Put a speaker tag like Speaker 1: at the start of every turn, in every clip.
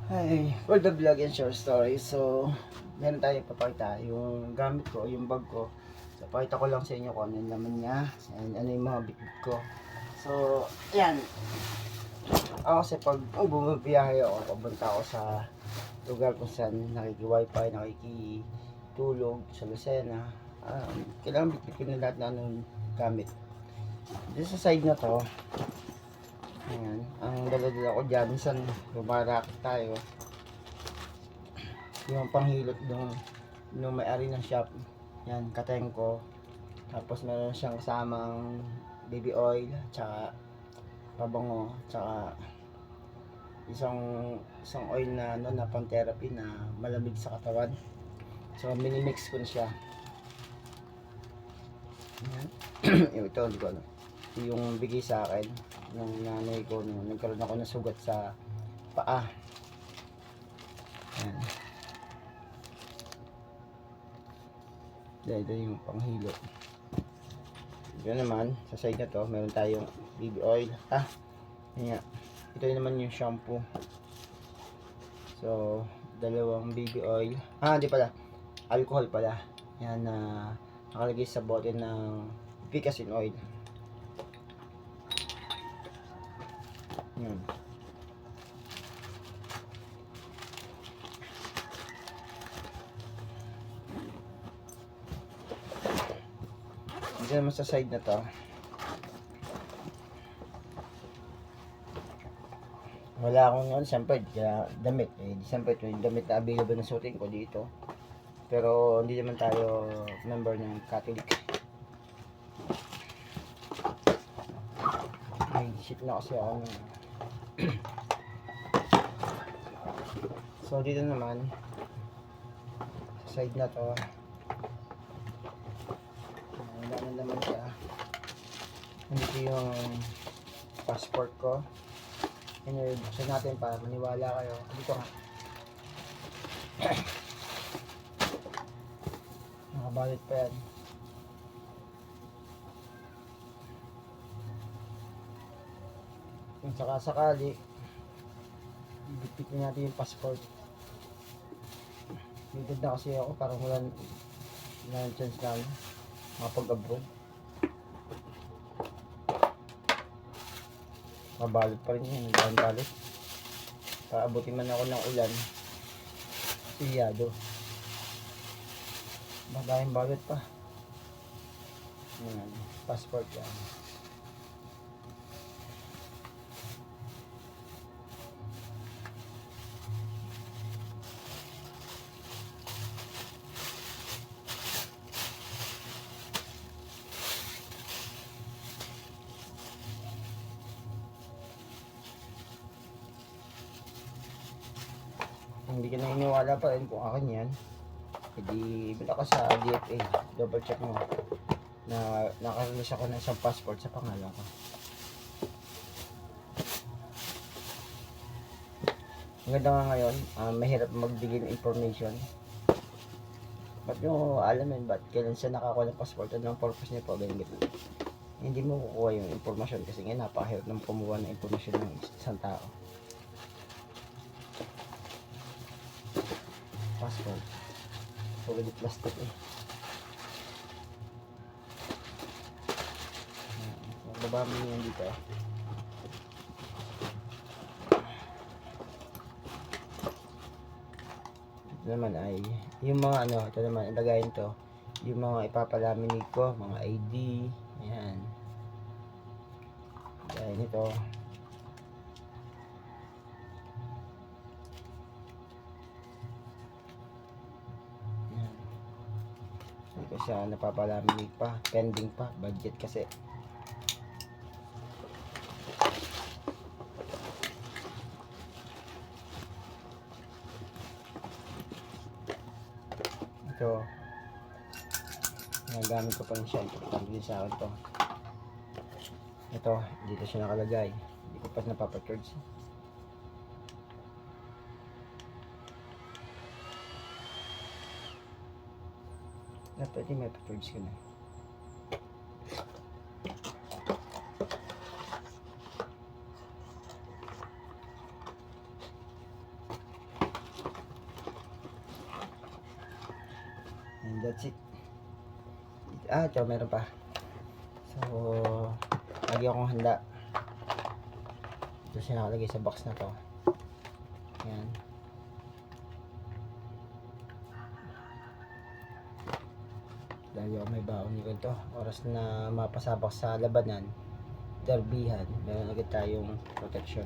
Speaker 1: Hi, for the vlog and short story. So, meron tayo papakita yung gamit ko, yung bag ko. So, pakita ko lang sa inyo kung ano yung laman niya and ano yung mga bitbit ko. So, ayan. Ako kasi pag bumabiyahe ako, papunta ako sa lugar kung saan nakiki-wifi, nakikitulog sa Lucena. Kailangan bitbit ko na lahat na anong gamit. Dito sa side na to, ayan, ang dala-dala ko dyan, minsan lumarakit tayo. Yung panghilot nung may-ari ng shop, yan, kateng ko. Tapos meron siyang kasamang baby oil, tsaka pabango, tsaka isang oil na ano, na pang therapy na malamig sa katawan. So minimix ko na siya. Yan. Ito, hindi ko ano. Yung bigay sa akin ng nanay ko nung nagkaroon ako ng sugat sa paa. Yan. Ito yung panghilo. Ito naman, sa side na to, meron tayong baby oil. Yan. Ito naman yung shampoo. So, dalawang baby oil. Hindi pala. Alcohol pala. Yan na nakalagay sa bote ng picasin oil. Yan. Dito naman sa side na to, wala akong ano, siyempre, damit. Siyempre, ito yung damit na available na suotin ko dito. Pero, hindi naman tayo member ng Catholic. May shit na kasi ako ng so, dito naman, sa side na to, wala na naman siya. Nandito yung passport ko. Buksan natin para maniwala kayo. Dito nga. Nakabalit pa yan. Kung sakasakali, bitbitin natin yung passport. Limited na kasi ako, parang wala ng chance na makapag-abroad. Mabalot pa rin yun, ang balot. Paabutin man ako ng ulan, siyado. Madaming balot pa. Yan, passport yan. Kung hindi ka naniniwala pa rin kung akin yan, hindi bila ka sa DFA, double check mo na naka-release ako ng isang passport sa pangalan ko. Ang ganda nga ngayon, mahirap magbigay ng information. Ba't nyo alam yun, ba't kailan siya nakakuha ng passport, anong purpose niya po, ganyan. Hindi mo kukuha yung informasyon kasi nga napakahirap ng kumuha ng informasyon ng isang tao. Passport. Fully plastic eh. Baba mo yan dito. Ito naman ay yung mga ano, ito naman ilagayin to. Yung mga ipapalaminate ko, mga ID. Ayan. Ayan ito. Hindi ko siya napapalaminate pa. Pending pa. Budget kasi. Ito. Nagamit ko pa rin siya. Importante din sa akin to. Ito. Dito siya nakalagay. Hindi ko pa napapacharge. Pwede may pa-charge ka na. And that's it. Ito meron pa. So, lagi akong handa. Ito siya nakalagay sa box na to. Yan. Lagi ako may baon ni ganito. Oras na mapasabak sa labanan, derbihan, meron agad tayong protection.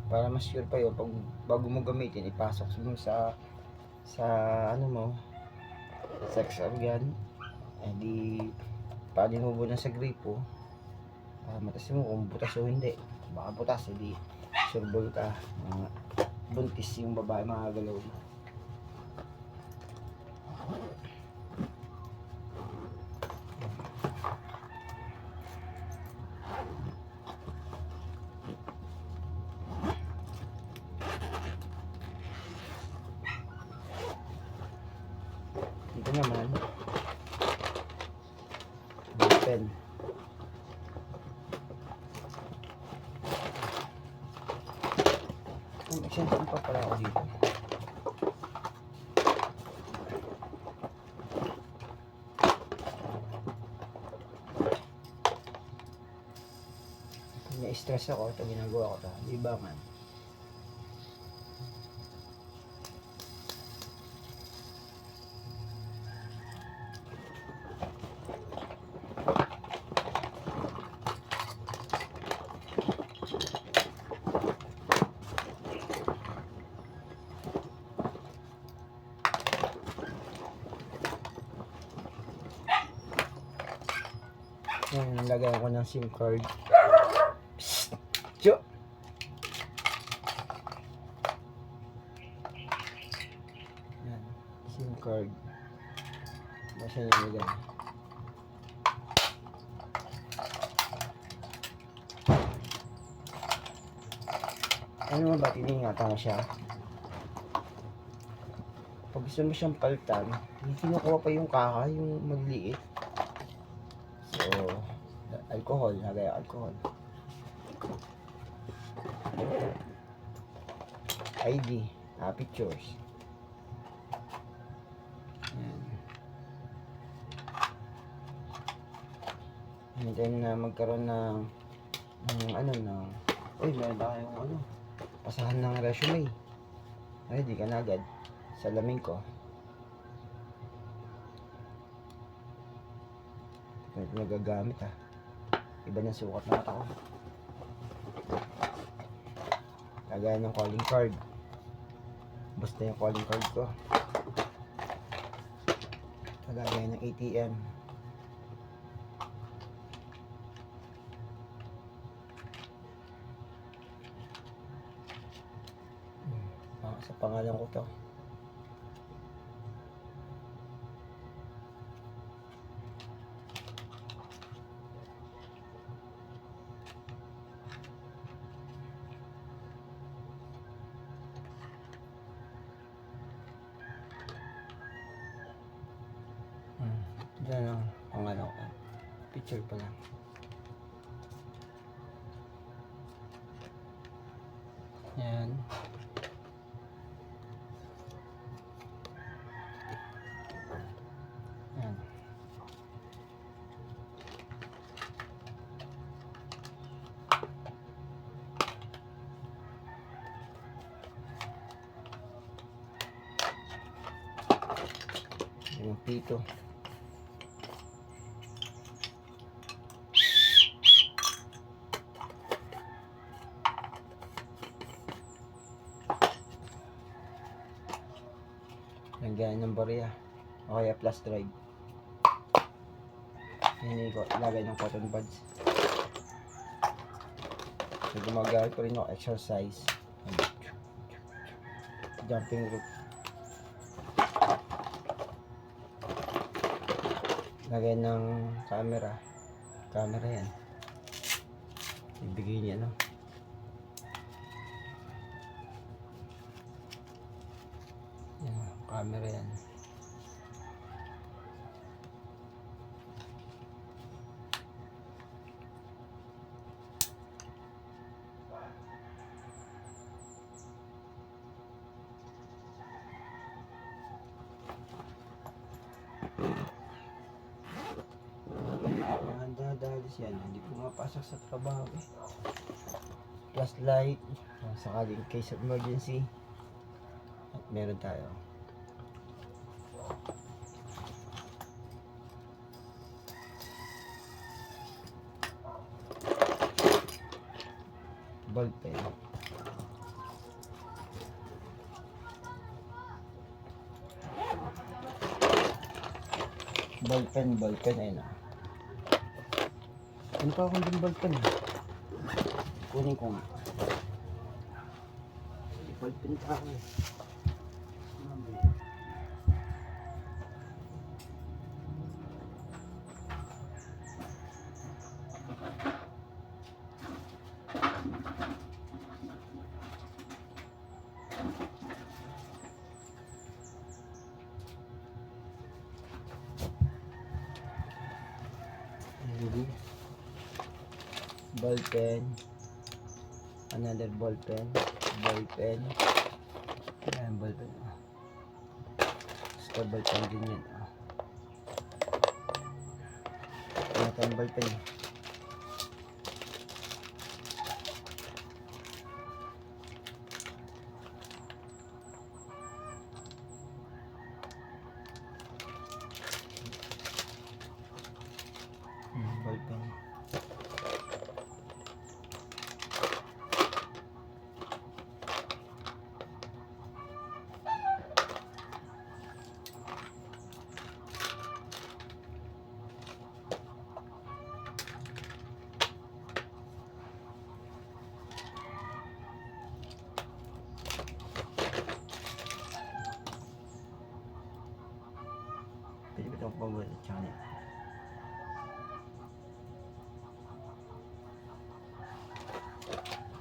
Speaker 1: Para mas sure pa yun, pag bago mo gamitin, ipasok mo sa ano mo, sex organ, di paano mo muna sa gripo para matasin mo kung butas o hindi. Baka butas, hindi sureball ka, buntis yung babae, mga galaw mo. Dito naman pen. Extension pa pala ako dito. Na-stress ako, ito ginagawa ko ito. Libangan. Yan, lagayan ko ng SIM card. Psst! Tiyo! Yan, SIM card. Basta nyo lagyan. Ano mo ba, tiningatan mo siya? Pag gusto mo siyang palitan, kinukuha pa yung kaka, yung magliit. So, alcohol, lagay alcohol. ID, pictures. Ayan. Hintayin na magkaroon ng uy, meron tayong pasahan ng resume. Ready ka na agad. Salamin ko. Ito nagagamit iba na sukat na mata ko. Lagayan ng calling card. Basta yung calling card ko. Lagayan ng ATM. Sa pangalan ko to. Diyan ang pangalan ko. Picture pa lang. Yan. Yan. Yung pito. Lagyan ng barya o kaya plus drive. Hindi ko ilagay ng cotton buds. So gumagamit ko rin ako exercise, jumping rope. Lagay ng camera yan, ibigay niya yan, camera yan. Dadalis yan, hindi pumapasok sa trabaho eh. Flashlight, sakaling case of emergency. At meron tayo. Ballpen. Ballpen, ayun na. Ano pa akong din ballpen eh? Kunin ko nga. Ballpen tayo eh. Ballpen, another ballpen, ayan ballpen, score ballpen din yan, ano tayong ballpen ballpen. Pwede ba itong pag-ulit channel?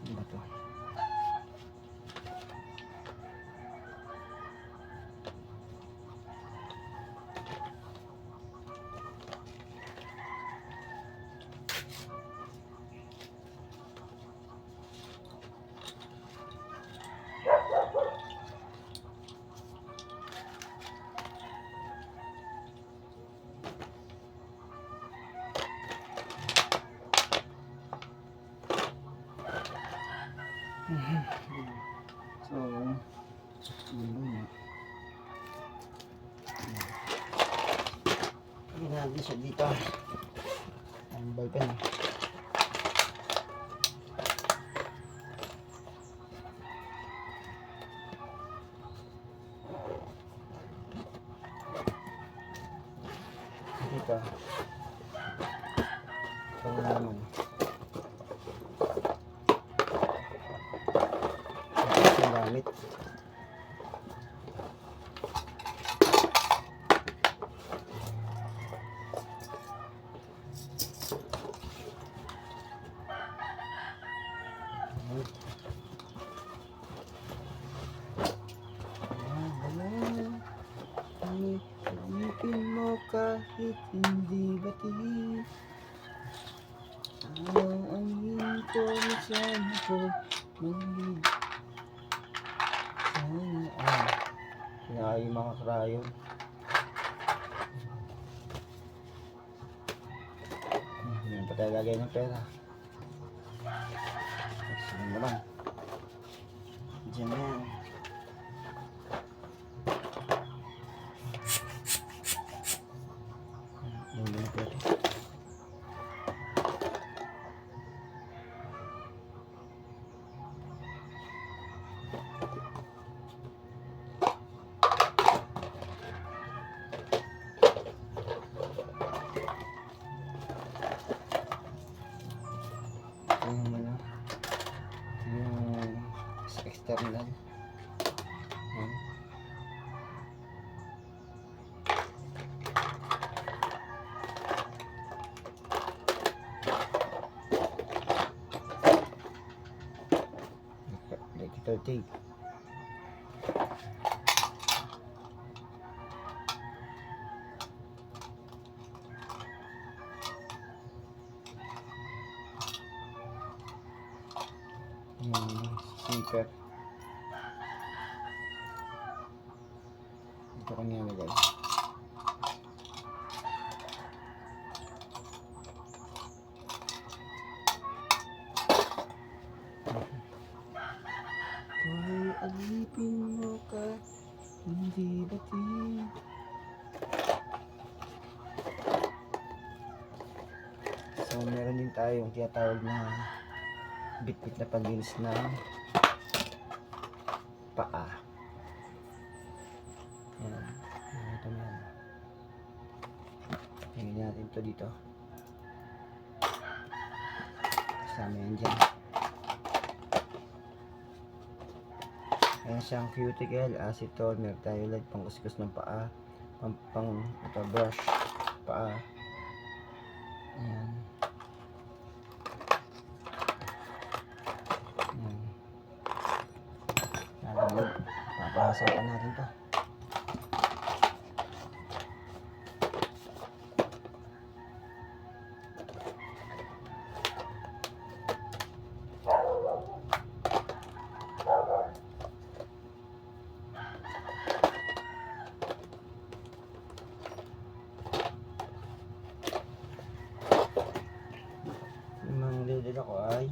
Speaker 1: Ano ba ito? So, yun natin siya dito. Ang ballpen. Dito. Ito na naman. Ito ang gamit. Gamitin mo kahit hindi bati. Ang hinto mo sana ko manghid. Sana kaya yung mga krayon. Yan pa tayo lagay ng pera. Sige mo lang. Diyan na yan. Yan na pera. Yung external. Yan. Electrical tape. Zipper. Ito ko nilalagay. Isipin mo ka, hindi batid. So, meron din tayong tinatawag na bitbit na panlinis ng paa. Ayan. Ito na yan. Tingnan natin ito dito. Kasama yan dyan. Ayan siyang cuticle, acetone, meron tayo ulit pang kuskus ng paa, ito, brush, paa. Ayan. Ayan. Lalamog. Papahasapan natin to. Yung mga nililila ko ay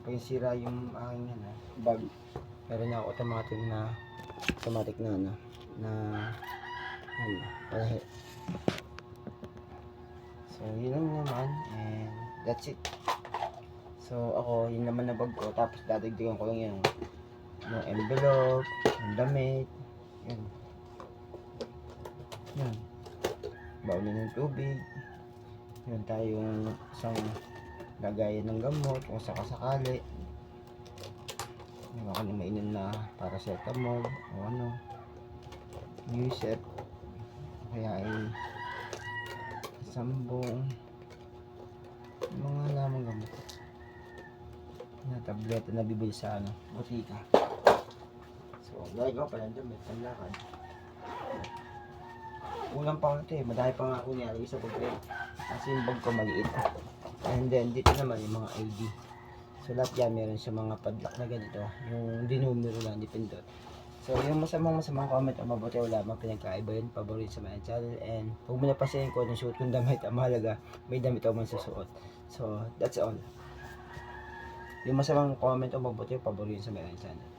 Speaker 1: pag sira yung aking bag, meron na ako automatic na palahi. So yun lang naman, and that's it. So ako, yun naman na bag ko, tapos dadagdagan ko lang yung envelope, yung damit, yun. Yan. Bawalin ng tubig. Yan tayong isang lagayan ng gamot kung sakasakali. Hindi ako na mainom na paracetamol o ano. Newset. Kaya ay sambong. Mga lamang gamot. Na tableta na bibili sa butika. So, lagi ko pala damit, panlakad. Ulang pa ito madami pa nga ako niya sa pag-trade. Kasi yung bag ko maliit. And then dito naman yung mga ID. So lahat yan meron siya mga padlock na ganito. Yung dinumero lang, dipindot. So yung masamang comment o mabuti wala mang pinagkaiba yun. Paborito sa mga channel. And huwag mo na pasayin ko ng suot kong damit. Ang mahalaga, may damit ako man susuot. So that's all. Yung masamang comment o mabuti paborito sa mga channel.